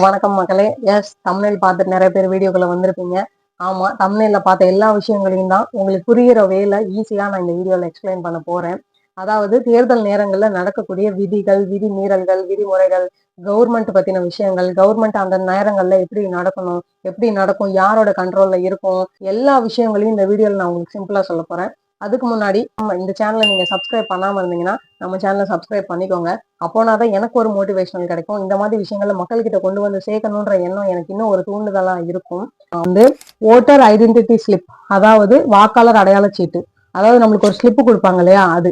வணக்கம் மக்களே. S, thumbnail பார்த்துட்டு நிறைய பேர் வீடியோக்குள்ள வந்திருப்பீங்க. ஆமா, தம்ப்நெயில்ல பார்த்த எல்லா விஷயங்களையும் தான் உங்களுக்கு புரியிற வேல ஈஸியா நான் இந்த வீடியோல எக்ஸ்பிளைன் பண்ண போறேன். அதாவது தேர்தல் நேரங்கள்ல நடக்கக்கூடிய விதிகள், விதிமீறல்கள், விதிமுறைகள், கவர்மெண்ட் பத்தின விஷயங்கள், கவர்மெண்ட் அந்த நேரங்கள்ல எப்படி நடக்கணும், எப்படி நடக்கும், யாரோட கண்ட்ரோல்ல இருக்கும், எல்லா விஷயங்களையும் இந்த வீடியோல நான் உங்களுக்கு சிம்பிளா சொல்ல போறேன். அதுக்கு முன்னாடி இந்த சேனலை நீங்க சப்ஸ்கிரைப் பண்ணாம இருந்தீங்கன்னா நம்ம சேனலை சப்ஸ்கிரைப் பண்ணிக்கோங்க. அப்போனாதான் எனக்கு ஒரு மோட்டிவேஷனல் கிடைக்கும். இந்த மாதிரி விஷயங்களை மக்கள்கிட்ட கொண்டு வந்து சேர்க்கணுன்ற எண்ணம் எனக்கு இன்னும் ஒரு தூண்டுதலா இருக்கும். வந்து ஓட்டர் ஐடென்டிட்டி ஸ்லிப், அதாவது வாக்காளர் அடையாள சீட்டு. அதாவது நம்மளுக்கு ஒரு ஸ்லிப் கொடுப்பாங்க இல்லையா, அது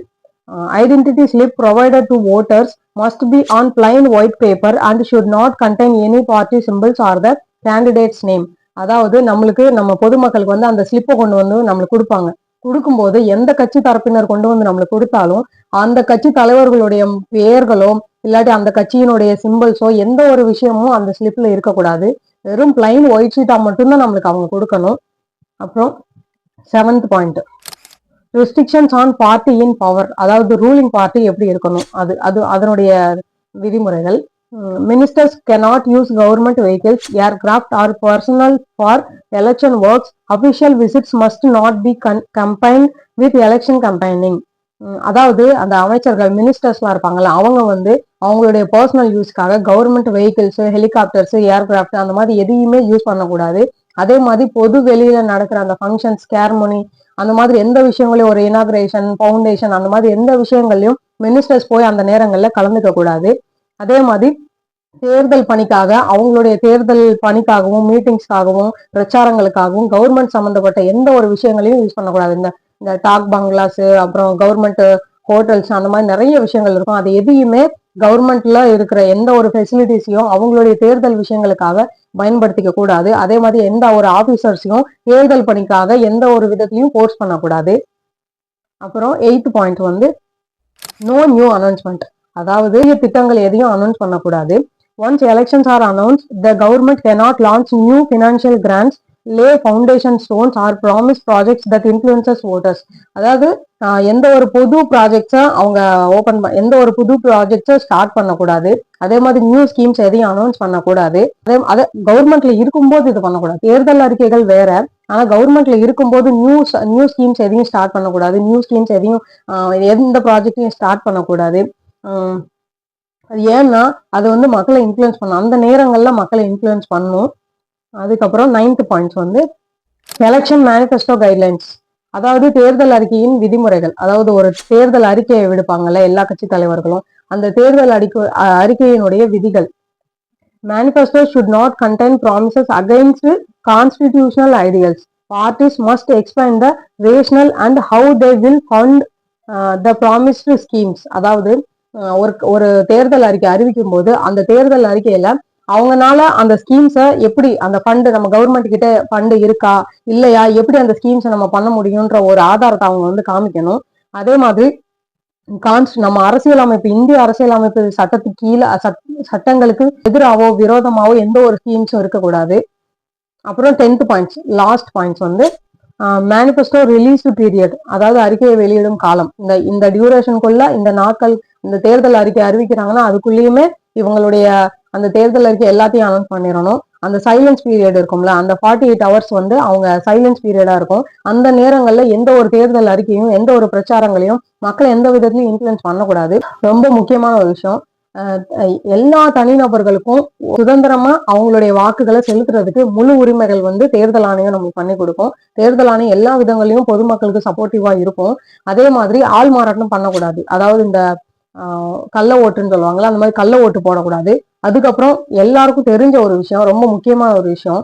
identity slip provided to voters must be on plain white paper and should not contain any party symbols or the candidate's name. அதாவது நம்மளுக்கு நம்ம பொதுமக்களுக்கு வந்து அந்த ஸ்லிப்பை கொண்டு வந்து நம்மளுக்கு கொடுப்பாங்க. கொடுக்கும்போது எந்த கட்சி தரப்பினர் கொண்டு வந்து நம்மளுக்கு கொடுத்தாலும் அந்த கட்சி தலைவர்களுடைய பெயர்களோ இல்லாட்டி அந்த கட்சியினுடைய சிம்பிள்ஸோ எந்த ஒரு விஷயமும் அந்த ஸ்லிப்ல இருக்கக்கூடாது. வெறும் பிளைன் ஒயிட் ஷீட்டா மட்டும்தான் நம்மளுக்கு அவங்க கொடுக்கணும். அப்புறம் 7th point, restrictions on party in power, அதாவது ரூலிங் பார்ட்டி எப்படி இருக்கணும், அது அது அதனுடைய விதிமுறைகள். Ministers cannot use government vehicles, aircraft or personal for election works. Official visits must not be combined with election campaigning. அதாவது அந்த அமைச்சர்கள் மினிஸ்டர்ஸ்லாம் இருப்பாங்கல்ல, அவங்க வந்து அவங்களுடைய பர்சனல் யூஸ்க்காக கவர்மெண்ட் வெஹிக்கிள்ஸ், ஹெலிகாப்டர்ஸ், ஏர்கிராஃப்ட் அந்த மாதிரி எதையுமே யூஸ் பண்ணக்கூடாது. அதே மாதிரி பொது வெளியில நடக்கிற அந்த ஃபங்க்ஷன்ஸ், கேர்மனி அந்த மாதிரி எந்த விஷயங்களையும், ஒரு இனாகிரேஷன், ஃபவுண்டேஷன் அந்த மாதிரி எந்த விஷயங்களையும் மினிஸ்டர்ஸ் போய் அந்த நேரங்கள்ல கலந்துக்க கூடாது. அதே மாதிரி தேர்தல் பணிக்காக அவங்களுடைய தேர்தல் பணிக்காகவும் மீட்டிங்ஸ்க்காகவும் பிரச்சாரங்களுக்காகவும் கவர்மெண்ட் சம்பந்தப்பட்ட எந்த ஒரு விஷயங்களையும் யூஸ் பண்ணக்கூடாது. இந்த டாக் பங்களாஸ், அப்புறம் கவர்மெண்ட் ஹோட்டல்ஸ் அந்த மாதிரி நிறைய விஷயங்கள் இருக்கும். அது எதையுமே கவர்மெண்ட்ல இருக்கிற எந்த ஒரு ஃபெசிலிட்டிஸையும் அவங்களுடைய தேர்தல் விஷயங்களுக்காக பயன்படுத்திக்க கூடாது. அதே மாதிரி எந்த ஒரு ஆபீசர்ஸையும் தேர்தல் பணிக்காக எந்த ஒரு விதத்தையும் ஃபோர்ஸ் பண்ணக்கூடாது. அப்புறம் 8th பாயிண்ட் வந்து நோ நியூ அனௌன்ஸ்மெண்ட், அதாவது திட்டங்கள் எதையும் அனௌன்ஸ் பண்ணக்கூடாது. Once elections are announced, the government cannot launch new financial grants, lay foundation stones or promise projects that influences voters. அதாவது எந்த ஒரு புது ப்ராஜெக்ட்ஸை அவங்க எந்த ஒரு புது ப்ராஜெக்ட்ஸை ஸ்டார்ட் பண்ணக்கூடாது. அதே மாதிரி நியூ ஸ்கீம்ஸ் எதையும் அனௌன்ஸ் பண்ணக்கூடாது. அதே கவர்மெண்ட்ல இருக்கும்போது இது பண்ணக்கூடாது. தேர்தல் அறிக்கைகள் வேற, ஆனா கவர்மெண்ட்ல இருக்கும்போது நியூ ஸ்கீம்ஸ் எதையும் ஸ்டார்ட் பண்ணக்கூடாது. நியூ ஸ்கீம்ஸ் எதையும் எந்த ப்ராஜெக்டையும் ஸ்டார்ட் பண்ணக்கூடாது. அது ஏன்னா அது வந்து மக்களை இன்ஃப்ளூயன்ஸ் பண்ணும், அந்த நேரங்கள்ல மக்களை இன்ஃப்ளூயன்ஸ் பண்ணும். அதுக்கப்புறம் 9th பாயிண்ட்ஸ் வந்து எலெக்ஷன் மேனிஃபெஸ்டோ கைட்லைன்ஸ், அதாவது தேர்தல் அறிக்கையின் விதிமுறைகள். அதாவது ஒரு தேர்தல் அறிக்கையை விடுப்பாங்கல்ல எல்லா கட்சி தலைவர்களும், அந்த தேர்தல் அறிக்கையினுடைய விதிகள். Manifesto should not contain promises against constitutional ideals. Parties must explain the rationale and how they will fund the promised schemes. அதாவது ஒரு தேர்தல் அறிக்கை அறிவிக்கும் போது அந்த தேர்தல் அறிக்கையில அவங்கனால அந்த ஸ்கீம்ஸை எப்படி, அந்த ஃபண்டு நம்ம கவர்மெண்ட் கிட்ட ஃபண்டு இருக்கா இல்லையா, எப்படி அந்த ஸ்கீம்ஸை நம்ம பண்ண முடியும்ன்ற ஒரு ஆதாரத்தை அவங்க வந்து காமிக்கணும். அதே மாதிரி நம்ம அரசியலமைப்பு, இந்திய அரசியலமைப்பு சட்டத்துக்கு கீழே சட்டங்களுக்கு எதிராவோ விரோதமாவோ எந்த ஒரு ஸ்கீம்ஸும் இருக்கக்கூடாது. அப்புறம் 10th பாயிண்ட்ஸ், லாஸ்ட் பாயிண்ட்ஸ் வந்து மேனிஃபெஸ்டோ ரிலீஸ் பீரியட், அதாவது அறிக்கையை வெளியிடும் காலம். இந்த டியூரேஷனுக்குள்ள இந்த நாட்கள், இந்த தேர்தல் அறிக்கை அறிவிக்கிறாங்கன்னா அதுக்குள்ளேயுமே இவங்களுடைய அந்த தேர்தல் அறிக்கை எல்லாத்தையும் அனௌன்ஸ் பண்ணிடணும். அந்த சைலன்ஸ் பீரியட் இருக்கும்ல, அந்த 48 hours வந்து அவங்க சைலன்ஸ் பீரியடா இருக்கும். அந்த நேரங்கள்ல எந்த ஒரு தேர்தல் அறிக்கையும் எந்த ஒரு பிரச்சாரங்களையும் மக்களை எந்த விதத்திலையும் இன்ஃப்ளூயன்ஸ் பண்ணக்கூடாது. ரொம்ப முக்கியமான ஒரு விஷயம். எல்லா தனிநபர்களுக்கும் சுதந்திரமா அவங்களுடைய வாக்குகளை செலுத்துறதுக்கு முழு உரிமைகள் வந்து தேர்தல் ஆணையம் நமக்கு பண்ணி கொடுக்கும். தேர்தல் ஆணையம் எல்லா விதங்களையும் பொதுமக்களுக்கு சப்போர்ட்டிவா இருக்கும். அதே மாதிரி ஆள் மாறாட்டம் பண்ணக்கூடாது. அதாவது இந்த கள்ள ஓட்டுன்னு சொல்லுவாங்களா, அந்த மாதிரி கள்ள ஓட்டு போடக்கூடாது. அதுக்கப்புறம் எல்லாருக்கும் தெரிஞ்ச ஒரு விஷயம், ரொம்ப முக்கியமான ஒரு விஷயம்,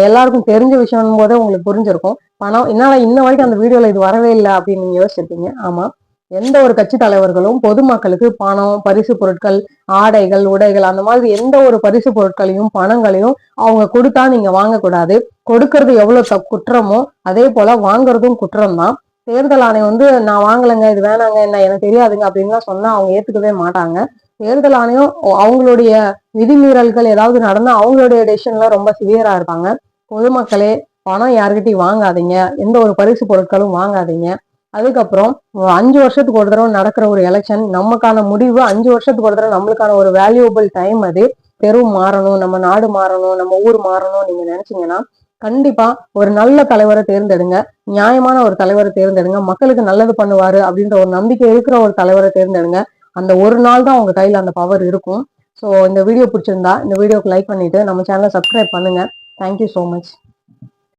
எல்லாருக்கும் தெரிஞ்ச விஷயம் போதே உங்களுக்கு புரிஞ்சிருக்கும். பணம் என்னால இன்ன வரைக்கும் அந்த வீடியோல இது வரவே இல்லை அப்படின்னு நீங்க யோசிச்சிருப்பீங்க. ஆமா, எந்த ஒரு கட்சி தலைவர்களும் பொதுமக்களுக்கு பணம், பரிசு பொருட்கள், ஆடைகள், உடைகள் அந்த மாதிரி எந்த ஒரு பரிசு பொருட்களையும் பணங்களையும் அவங்க கொடுத்தா நீங்க வாங்கக்கூடாது. கொடுக்கறது எவ்வளவு குற்றமோ அதே போல வாங்குறதும் குற்றம் தான். தேர்தல் ஆணையம் வந்து நான் வாங்கலைங்க, இது வேணாங்க, என்ன எனக்கு தெரியாதுங்க அப்படின்லாம் சொன்னா அவங்க ஏத்துக்கவே மாட்டாங்க. தேர்தல் ஆணையம் அவங்களுடைய விதிமீறல்கள் ஏதாவது நடந்தா அவங்களுடைய டெசிஷன்ல ரொம்ப சிவியரா இருப்பாங்க. பொதுமக்களே, பணம் யாருக்கிட்டையும் வாங்காதீங்க, எந்த ஒரு பரிசு பொருட்களும் வாங்காதீங்க. அதுக்கப்புறம் 5 வருஷத்துக்கு ஒரு தடவை நடக்கிற ஒரு எலெக்ஷன், நமக்கான முடிவு 5 வருஷத்துக்கு ஒரு தடவை, நம்மளுக்கான ஒரு வேல்யூபிள் டைம் அது. தெரு மாறணும், நம்ம நாடு மாறணும், நம்ம ஊர் மாறணும் நீங்க நினைச்சீங்கன்னா கண்டிப்பா ஒரு நல்ல தலைவரை தேர்ந்தெடுங்க. நியாயமான ஒரு தலைவரை தேர்ந்தெடுங்க. மக்களுக்கு நல்லது பண்ணுவாரு அப்படின்ற ஒரு நம்பிக்கை இருக்கிற ஒரு தலைவரை தேர்ந்தெடுங்க. அந்த ஒரு நாள் தான் உங்க கையில அந்த பவர் இருக்கும். ஸோ இந்த வீடியோ பிடிச்சிருந்தா இந்த வீடியோக்கு லைக் பண்ணிட்டு நம்ம சேனலை சப்ஸ்கிரைப் பண்ணுங்க. Thank you so much.